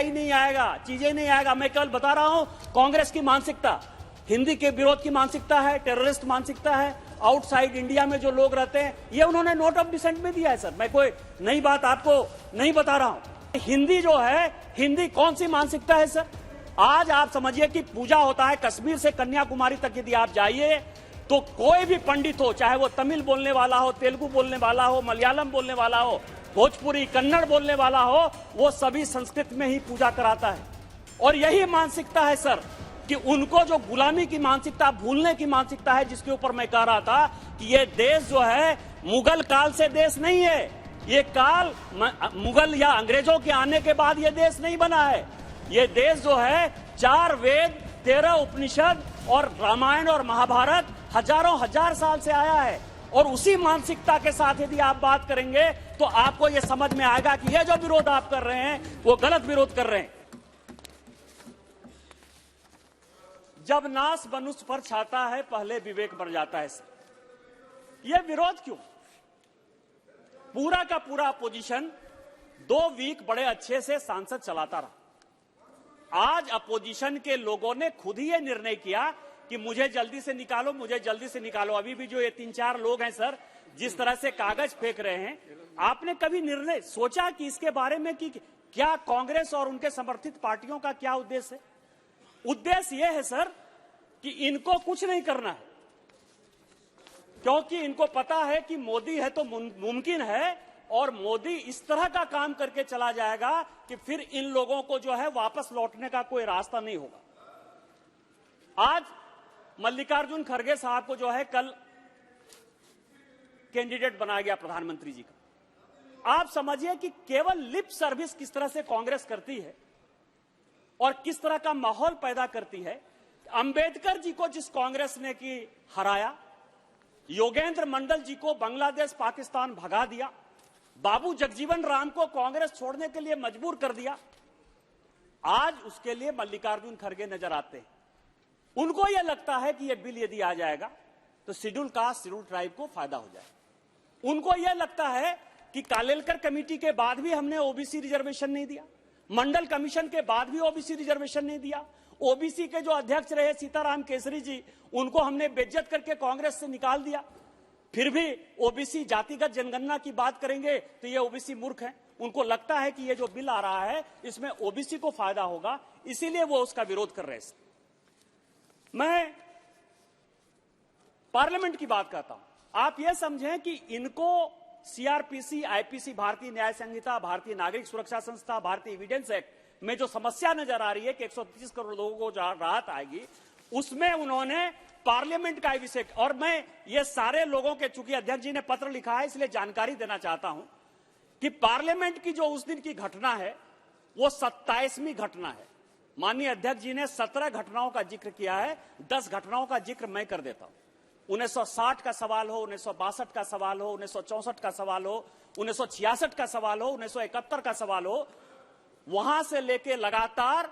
ही नहीं आएगा, चीजें नहीं आएगा। मैं कल बता रहा हूं, कांग्रेस की मानसिकता हिंदी के विरोध की मानसिकता है, टेररिस्ट मानसिकता है, आउटसाइड इंडिया में जो लोग रहते हैं, ये उन्होंने नोट ऑफ डिसेंट में दिया है सर। मैं कोई नई बात आपको नहीं बता रहा हूं। हिंदी जो है, हिंदी कौन सी मानसिकता है सर? आज आप समझिए कि पूजा होता है कश्मीर से कन्याकुमारी तक, यदि आप जाइए तो कोई भी पंडित हो, चाहे वो तमिल बोलने वाला हो, तेलुगु बोलने वाला हो, मलयालम बोलने वाला हो, भोजपुरी कन्नड़ बोलने वाला हो, वो सभी संस्कृत में ही पूजा कराता है। और यही मानसिकता है सर कि उनको जो गुलामी की मानसिकता, भूलने की मानसिकता है, जिसके ऊपर मैं कह रहा था कि ये देश जो है मुगल काल से देश नहीं है, ये काल मुगल या अंग्रेजों के आने के बाद ये देश नहीं बना है। ये देश जो है 4 वेद, 13 उपनिषद और रामायण और महाभारत हजारों हजार साल से आया है। और उसी मानसिकता के साथ यदि आप बात करेंगे तो आपको यह समझ में आएगा कि यह जो विरोध आप कर रहे हैं वो गलत विरोध कर रहे हैं। जब नाश मनुष्य पर छाता है, पहले विवेक मर जाता है सर। यह विरोध क्यों? पूरा का पूरा अपोजिशन 2 वीक बड़े अच्छे से सांसद चलाता रहा। आज अपोजिशन के लोगों ने खुद ही यह निर्णय किया कि मुझे जल्दी से निकालो, मुझे जल्दी से निकालो। अभी भी जो ये 3-4 लोग हैं सर, जिस तरह से कागज फेंक रहे हैं, आपने कभी निर्णय सोचा कि इसके बारे में कि क्या कांग्रेस और उनके समर्थित पार्टियों का क्या उद्देश्य है? उद्देश्य यह है सर कि इनको कुछ नहीं करना है, क्योंकि इनको पता है कि मोदी है तो मुमकिन है, और मोदी इस तरह का काम करके चला जाएगा कि फिर इन लोगों को जो है वापस लौटने का कोई रास्ता नहीं होगा। आज मल्लिकार्जुन खड़गे साहब को जो है कल कैंडिडेट बनाया गया प्रधानमंत्री जी का। आप समझिए कि केवल लिप सर्विस किस तरह से कांग्रेस करती है और किस तरह का माहौल पैदा करती है। अंबेडकर जी को जिस कांग्रेस ने की हराया, योगेंद्र मंडल जी को बांग्लादेश पाकिस्तान भगा दिया, बाबू जगजीवन राम को कांग्रेस छोड़ने के लिए मजबूर कर दिया, आज उसके लिए मल्लिकार्जुन खड़गे नजर आते हैं। उनको यह लगता है कि यह बिल यदि आ जाएगा तो शेड्यूल कास्ट, शेड्यूल ट्राइब को फायदा हो जाएगा। उनको यह लगता है कि कालेलकर कमेटी के बाद भी हमने ओबीसी रिजर्वेशन नहीं दिया, मंडल कमीशन के बाद भी ओबीसी रिजर्वेशन नहीं दिया, ओबीसी के जो अध्यक्ष रहे सीताराम केसरी जी, उनको हमने बेइज्जत करके कांग्रेस से निकाल दिया, फिर भी ओबीसी जातिगत जनगणना की बात करेंगे तो ये ओबीसी मूर्ख हैं। उनको लगता है कि ये जो बिल आ रहा है इसमें ओबीसी को फायदा होगा, इसीलिए वो उसका विरोध कर रहे हैं। मैं पार्लियामेंट की बात करता हूं। आप यह समझें कि इनको सीआरपीसी, आईपीसी, भारतीय न्याय संहिता, भारतीय नागरिक सुरक्षा संस्था, भारतीय एविडेंस एक्ट में जो समस्या नजर आ रही है कि 130 करोड़ लोगों को राहत आएगी, उसमें उन्होंने पार्लियामेंट का विषय, और मैं ये सारे लोगों के, चूंकि अध्यक्ष जी ने पत्र लिखा है इसलिए जानकारी देना चाहता हूं कि पार्लियामेंट की जो उस दिन की घटना है वो 27वीं घटना है। माननीय अध्यक्ष जी ने 17 घटनाओं का जिक्र किया है, 10 घटनाओं का जिक्र मैं कर देता हूं। 1960 का सवाल हो, 1962 का सवाल हो, 1964 का सवाल हो, 1966 का सवाल हो, 1971 का सवाल हो, वहां से लेके लगातार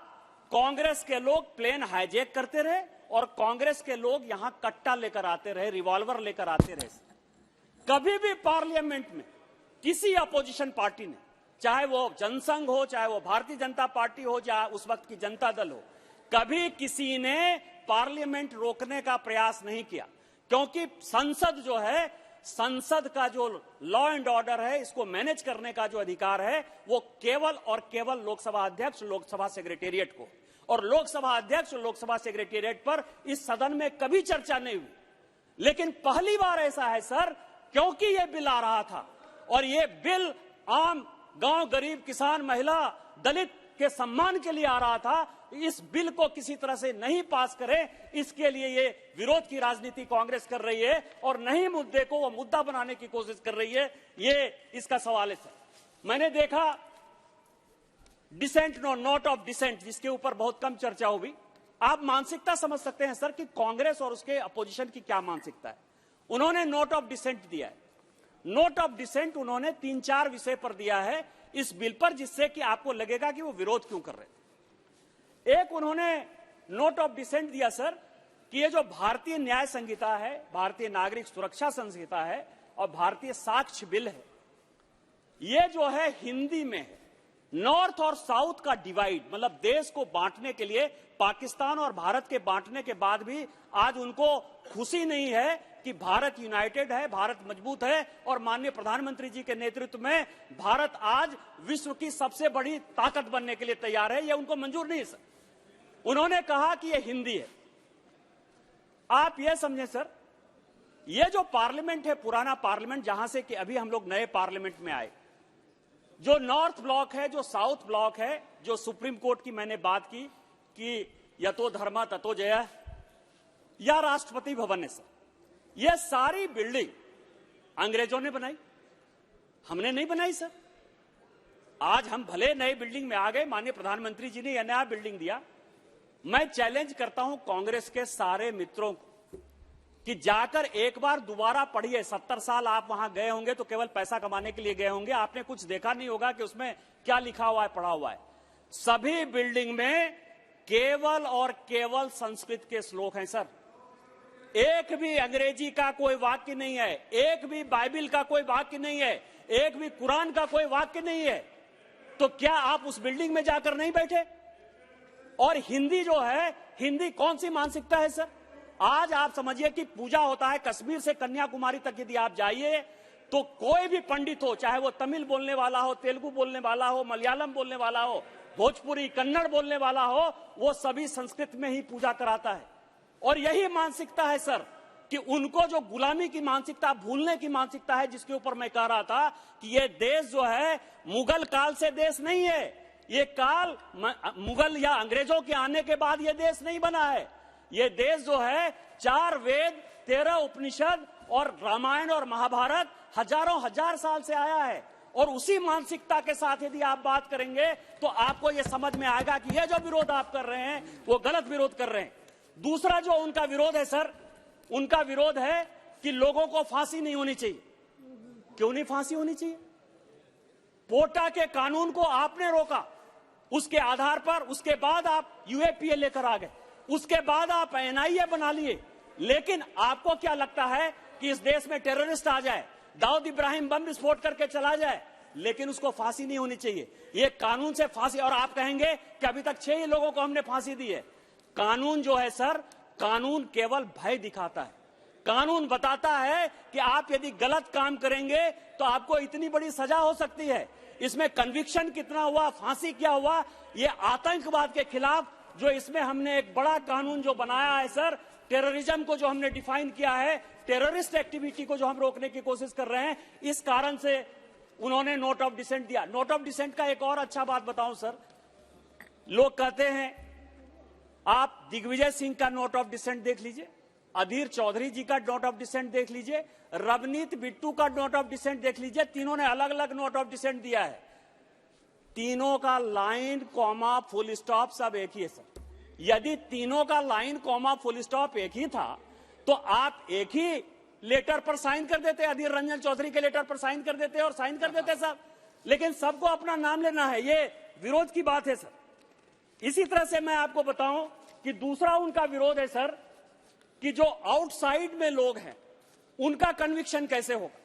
कांग्रेस के लोग प्लेन हाईजैक करते रहे और कांग्रेस के लोग यहां कट्टा लेकर आते रहे, रिवॉल्वर लेकर आते रहे। कभी भी पार्लियामेंट में किसी अपोजिशन पार्टी ने, चाहे वो जनसंघ हो, चाहे वो भारतीय जनता पार्टी हो, चाहे उस वक्त की जनता दल हो, कभी किसी ने पार्लियामेंट रोकने का प्रयास नहीं किया, क्योंकि संसद जो है, संसद का जो लॉ एंड ऑर्डर है, इसको मैनेज करने का जो अधिकार है वो केवल और केवल लोकसभा अध्यक्ष, लोकसभा सेक्रेटेरिएट को, और लोकसभा अध्यक्ष और लोकसभा सेक्रेटेरिएट पर इस सदन में कभी चर्चा नहीं हुई। लेकिन पहली बार ऐसा है सर, क्योंकि यह बिल आ रहा था और यह बिल आम गांव, गरीब, किसान, महिला, दलित के सम्मान के लिए आ रहा था, इस बिल को किसी तरह से नहीं पास करें, इसके लिए ये विरोध की राजनीति कांग्रेस कर रही है और नहीं मुद्दे को वो मुद्दा बनाने की कोशिश कर रही है। ये इसका सवाल है सर। मैंने देखा डिसेंट, नोट ऑफ डिसेंट, जिसके ऊपर बहुत कम चर्चा हुई। आप मानसिकता समझ सकते हैं सर कि कांग्रेस और उसके अपोजिशन की क्या मानसिकता है। उन्होंने नोट ऑफ डिसेंट दिया है। नोट ऑफ डिसेंट उन्होंने 3-4 विषय पर दिया है इस बिल पर, जिससे कि आपको लगेगा कि वो विरोध क्यों कर रहे हैं। एक उन्होंने नोट ऑफ डिसेंट दिया सर कि ये जो भारतीय न्याय संहिता है, भारतीय नागरिक सुरक्षा संहिता है और भारतीय साक्ष्य बिल है, ये जो है हिंदी में है, नॉर्थ और साउथ का डिवाइड, मतलब देश को बांटने के लिए, पाकिस्तान और भारत के बांटने के बाद भी आज उनको खुशी नहीं है कि भारत यूनाइटेड है, भारत मजबूत है और माननीय प्रधानमंत्री जी के नेतृत्व में भारत आज विश्व की सबसे बड़ी ताकत बनने के लिए तैयार है। यह उनको मंजूर नहीं है सर। उन्होंने कहा कि यह हिंदी है। आप यह समझें सर, यह जो पार्लियामेंट है, पुराना पार्लियामेंट, जहां से कि अभी हम लोग नए पार्लियामेंट में आए, जो नॉर्थ ब्लॉक है, जो साउथ ब्लॉक है, जो सुप्रीम कोर्ट की मैंने बात की कि यतो धर्मा ततो जय, या राष्ट्रपति भवन है सर, यह सारी बिल्डिंग अंग्रेजों ने बनाई, हमने नहीं बनाई सर। आज हम भले नए बिल्डिंग में आ गए, माननीय प्रधानमंत्री जी ने यह नया बिल्डिंग दिया। मैं चैलेंज करता हूं कांग्रेस के सारे मित्रों को कि जाकर एक बार दोबारा पढ़िए। 70 साल आप वहां गए होंगे तो केवल पैसा कमाने के लिए गए होंगे, आपने कुछ देखा नहीं होगा कि उसमें क्या लिखा हुआ है, पढ़ा हुआ है। सभी बिल्डिंग में केवल और केवल संस्कृत के श्लोक हैं सर। एक भी अंग्रेजी का कोई वाक्य नहीं है, एक भी बाइबिल का कोई वाक्य नहीं है, एक भी कुरान का कोई वाक्य नहीं है। तो क्या आप उस बिल्डिंग में जाकर नहीं बैठे? और हिंदी जो है, हिंदी कौन सी मानसिकता है सर? आज आप समझिए कि पूजा होता है, कश्मीर से कन्याकुमारी तक यदि आप जाइए तो कोई भी पंडित हो, चाहे वो तमिल बोलने वाला हो, तेलुगु बोलने वाला हो, मलयालम बोलने वाला हो, भोजपुरी कन्नड़ बोलने वाला हो, वो सभी संस्कृत में ही पूजा कराता है। और यही मानसिकता है सर कि उनको जो गुलामी की मानसिकता, भूलने की मानसिकता है, जिसके ऊपर मैं कह रहा था कि ये देश जो है मुगल काल से देश नहीं है। ये काल मुगल या अंग्रेजों के आने के बाद ये देश नहीं बना है। ये देश जो है 4 वेद, 13 उपनिषद और रामायण और महाभारत हजारों हजार साल से आया है। और उसी मानसिकता के साथ यदि आप बात करेंगे तो आपको यह समझ में आएगा कि यह जो विरोध आप कर रहे हैं वो गलत विरोध कर रहे हैं। दूसरा जो उनका विरोध है सर, उनका विरोध है कि लोगों को फांसी नहीं होनी चाहिए। क्यों नहीं फांसी होनी चाहिए? पोटा के कानून को आपने रोका, उसके आधार पर उसके बाद आप यूएपीए लेकर आ गए, उसके बाद आप एनआईए बना लिए। लेकिन आपको क्या लगता है कि इस देश में टेररिस्ट आ जाए, दाऊद इब्राहिम बम विस्फोट करके चला जाए, लेकिन उसको फांसी नहीं होनी चाहिए? ये कानून से फांसी। और आप कहेंगे कि अभी तक 6 लोगों को हमने फांसी दी है। कानून जो है सर, कानून केवल भय दिखाता है। कानून बताता है कि आप यदि गलत काम करेंगे तो आपको इतनी बड़ी सजा हो सकती है। इसमें कन्विक्शन कितना हुआ, फांसी क्या हुआ, ये आतंकवाद के खिलाफ जो इसमें हमने एक बड़ा कानून जो बनाया है सर, टेररिज्म को जो हमने डिफाइन किया है, टेररिस्ट एक्टिविटी को जो हम रोकने की कोशिश कर रहे हैं, इस कारण से उन्होंने नोट ऑफ डिसेंट दिया। नोट ऑफ डिसेंट का एक और अच्छा बात बताऊं सर, लोग कहते हैं आप दिग्विजय सिंह का नोट ऑफ डिसेंट देख लीजिए, अधीर चौधरी जी का नोट ऑफ डिसेंट देख लीजिए, रवनीत बिट्टू का नोट ऑफ डिसेंट देख लीजिए। तीनों ने अलग अलग नोट ऑफ डिसेंट दिया है। तीनों का लाइन, कॉमा, फुल स्टॉप सब एक ही है सर। यदि तीनों का लाइन, कॉमा, फुल स्टॉप एक ही था तो आप एक ही लेटर पर साइन कर देते, अधीर रंजन चौधरी के लेटर पर साइन कर देते और साइन कर देते सब। लेकिन सबको अपना नाम लेना है, ये विरोध की बात है सर। इसी तरह से मैं आपको बताऊं कि दूसरा उनका विरोध है सर कि जो आउटसाइड में लोग हैं उनका कन्विक्शन कैसे होगा।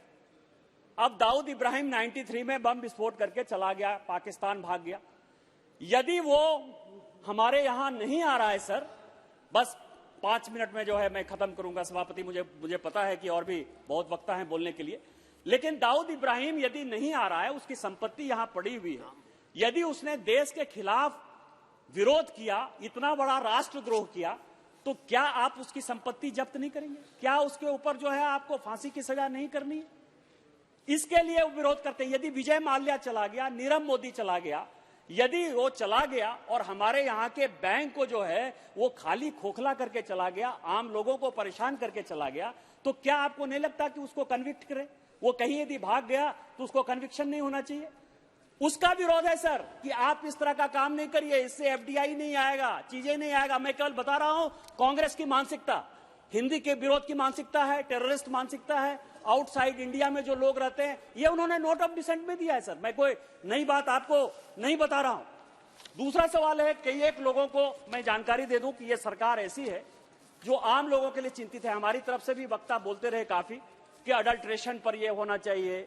अब दाऊद इब्राहिम 93 में बम विस्फोट करके चला गया, पाकिस्तान भाग गया। यदि वो हमारे यहां नहीं आ रहा है सर, बस 5 मिनट में जो है मैं खत्म करूंगा सभापति, मुझे पता है कि और भी बहुत वक्त है बोलने के लिए। लेकिन दाऊद इब्राहिम यदि नहीं आ रहा है, उसकी संपत्ति यहां पड़ी हुई है, यदि उसने देश के खिलाफ विरोध किया, इतना बड़ा राष्ट्रद्रोह किया, तो क्या आप उसकी संपत्ति जब्त नहीं करेंगे? क्या उसके ऊपर जो है आपको फांसी की सजा नहीं करनी है? इसके लिए वो विरोध करते हैं। यदि विजय माल्या चला गया, नीरव मोदी चला गया, यदि वो चला गया और हमारे यहाँ के बैंक को जो है वो खाली खोखला करके चला गया, आम लोगों को परेशान करके चला गया, तो क्या आपको नहीं लगता कि उसको कन्विक्ट करें? वो कहीं यदि भाग गया तो उसको कन्विक्शन नहीं होना चाहिए? उसका विरोध है सर कि आप इस तरह का काम नहीं करिए, इससे एफडीआई नहीं आएगा, चीजें नहीं आएगा। मैं केवल बता रहा हूं कांग्रेस की मानसिकता, हिंदी के विरोध की मानसिकता है, टेररिस्ट मानसिकता है, आउटसाइड इंडिया में जो लोग रहते हैं, ये उन्होंने नोट ऑफ डिसेंट में दिया है सर। मैं कोई नई बात आपको नहीं बता रहा हूं। दूसरा सवाल है, कई एक लोगों को मैं जानकारी दे दूं कि ये सरकार ऐसी है जो आम लोगों के लिए चिंतित है। हमारी तरफ से भी वक्ता बोलते रहे काफी कि अडल्ट्रेशन पर यह होना चाहिए,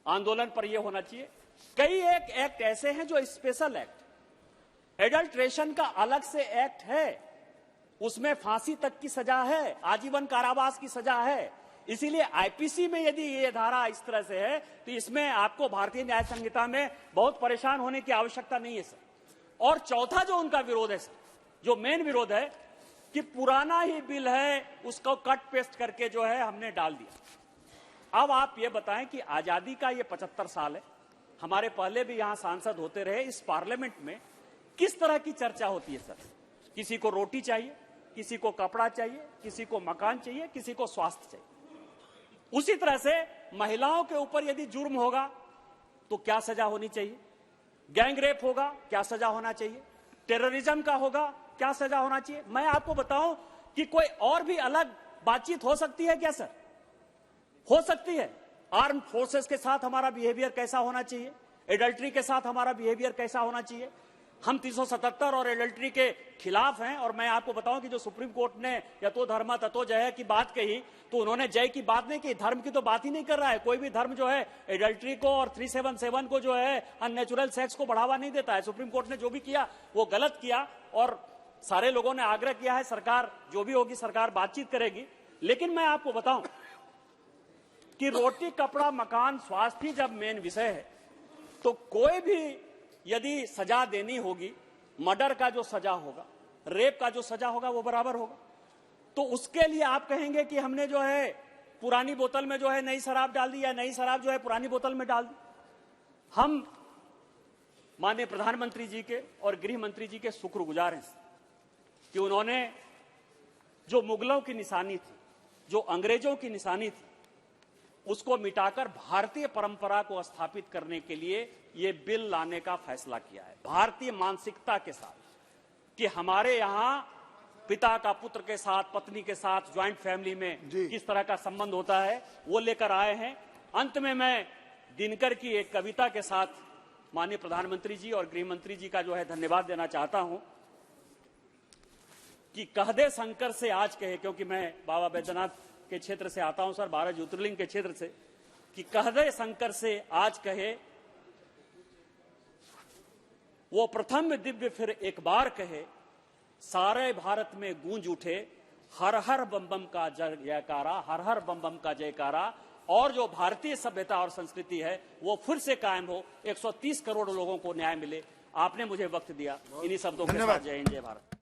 आंदोलन पर यह होना चाहिए। कई एक एक्ट ऐसे हैं जो स्पेशल एक्ट, एडल्ट्रेशन का अलग से एक्ट है, उसमें फांसी तक की सजा है, आजीवन कारावास की सजा है। इसीलिए आईपीसी में यदि ये धारा इस तरह से है तो इसमें आपको भारतीय न्याय संहिता में बहुत परेशान होने की आवश्यकता नहीं है सर। और चौथा जो उनका विरोध है सर, जो मेन विरोध है कि पुराना ही बिल है, उसको कट पेस्ट करके जो है हमने डाल दिया। अब आप ये बताएं कि आजादी का ये 75 साल है, हमारे पहले भी यहां सांसद होते रहे, इस पार्लियामेंट में किस तरह की चर्चा होती है सर? किसी को रोटी चाहिए, किसी को कपड़ा चाहिए, किसी को मकान चाहिए, किसी को स्वास्थ्य चाहिए। उसी तरह से महिलाओं के ऊपर यदि जुर्म होगा तो क्या सजा होनी चाहिए, गैंग रेप होगा क्या सजा होना चाहिए, टेररिज्म का होगा क्या सजा होना चाहिए। मैं आपको बताऊं कि कोई और भी अलग बातचीत हो सकती है क्या सर? हो सकती है। आर्म फोर्सेस के साथ हमारा बिहेवियर कैसा होना चाहिए, एडल्ट्री के साथ हमारा बिहेवियर कैसा होना चाहिए। हम 377 और एडल्ट्री के खिलाफ हैं। और मैं आपको बताऊं कि जो सुप्रीम कोर्ट ने यतो धर्म ततो जय की बात कही, तो उन्होंने जय की बात नहीं की, धर्म की तो बात ही नहीं कर रहा है। कोई भी धर्म जो है एडल्ट्री को और 377 को जो है अननेचुरल सेक्स को बढ़ावा नहीं देता है। सुप्रीम कोर्ट ने जो भी किया वो गलत किया और सारे लोगों ने आग्रह किया है, सरकार जो भी होगी सरकार बातचीत करेगी। लेकिन मैं आपको बताऊं कि रोटी कपड़ा मकान स्वास्थ्य जब मेन विषय है तो कोई भी यदि सजा देनी होगी, मर्डर का जो सजा होगा, रेप का जो सजा होगा वो बराबर होगा। तो उसके लिए आप कहेंगे कि हमने जो है पुरानी बोतल में जो है नई शराब डाल दी या नई शराब जो है पुरानी बोतल में डाल दी। हम माननीय प्रधानमंत्री जी के और गृह मंत्री जी के शुक्रगुजार हैं कि उन्होंने जो मुगलों की निशानी थी, जो अंग्रेजों की निशानी थी, उसको मिटाकर भारतीय परंपरा को स्थापित करने के लिए ये बिल लाने का फैसला किया है, भारतीय मानसिकता के साथ कि हमारे यहां पिता का पुत्र के साथ, पत्नी के साथ, ज्वाइंट फैमिली में किस तरह का संबंध होता है, वो लेकर आए हैं। अंत में मैं दिनकर की एक कविता के साथ माननीय प्रधानमंत्री जी और गृह मंत्री जी का जो है धन्यवाद देना चाहता हूं कि कह दे शंकर से आज कहे, क्योंकि मैं बाबा बैद्यनाथ के क्षेत्र से आता हूं सर, 12 ज्योतिर्लिंग के क्षेत्र से, कि कह दे शंकर से आज कहे, वो प्रथम दिव्य फिर एक बार कहे, सारे भारत में गूंज उठे हर हर बम बम का जयकारा, हर हर बम बम का जयकारा। और जो भारतीय सभ्यता और संस्कृति है वो फिर से कायम हो, 130 करोड़ लोगों को न्याय मिले। आपने मुझे वक्त दिया, इन्हीं शब्दों के साथ जय हिंद जय भारत।